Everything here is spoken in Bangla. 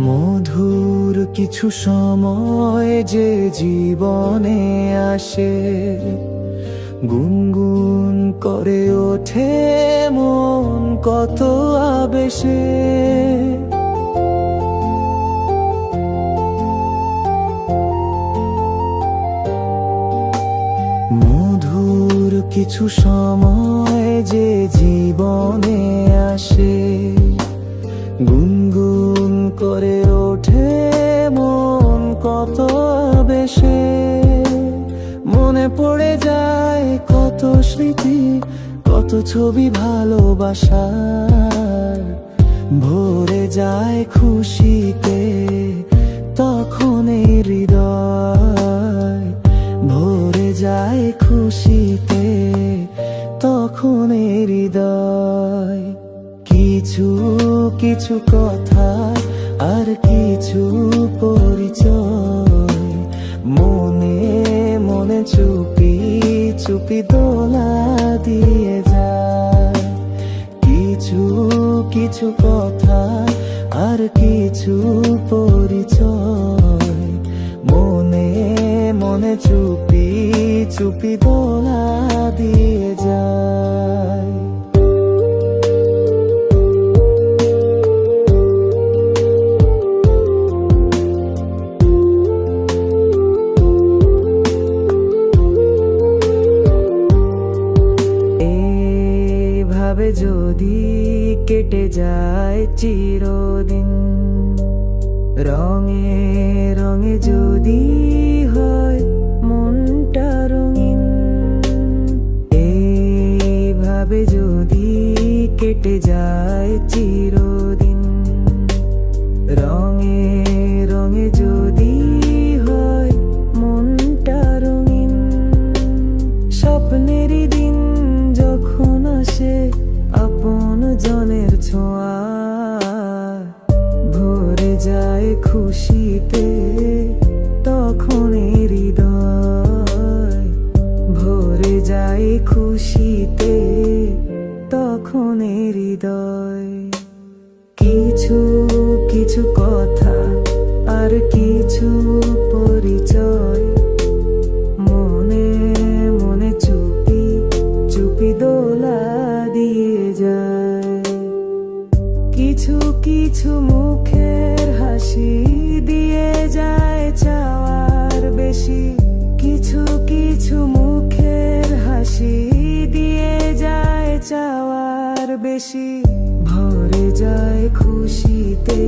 মধুর কিছু সময় যে জীবনে আসে, গুনগুন করে ওঠে মন কত আবেশে। মধুর কিছু সময় যে জীবনে আসে, গুনগুন করে ওঠে মন কত বেশে। মনে পড়ে যায় কত স্মৃতি, কত ছবি ভালোবাসার। ভরে যায় খুশিতে তখন এই হৃদয়, ভরে যায় খুশিতে তখন এই হৃদয়। কিছু কিছু কথা আর কিছু পরিচয়, মনে মনে চুপি চুপি দোলা দিয়ে যায়। কিছু কিছু কথা আর কিছু পরিচয়, মনে মনে চুপি চুপি দোলা দিয়ে যায়। ভাবে যদি কেটে যায় চিরদিন, রঙে রঙে যদি হয় মনটা রঙিন। এইভাবে যদি কেটে যায় চিরদিন, রঙে রঙে যদি হয় মনটা রঙিন। স্বপ্নেরই দিন যখন আসে আপন জনের ছোঁয়া, ভরে যায় খুশিতে তখন হৃদয়, ভরে যায় খুশিতে তখন হৃদয়। কিছু কিছু কথা আর কিছু পরিচয়, মনে মনে চুপি চুপি দোলা দিয়ে যায়। কিছু কিছু মুখের হাসি দিয়ে যায় চাওয়ার বেশি, কিছু কিছু মুখের হাসি দিয়ে যায় চাওয়ার বেশি। ভরে যায় খুশিতে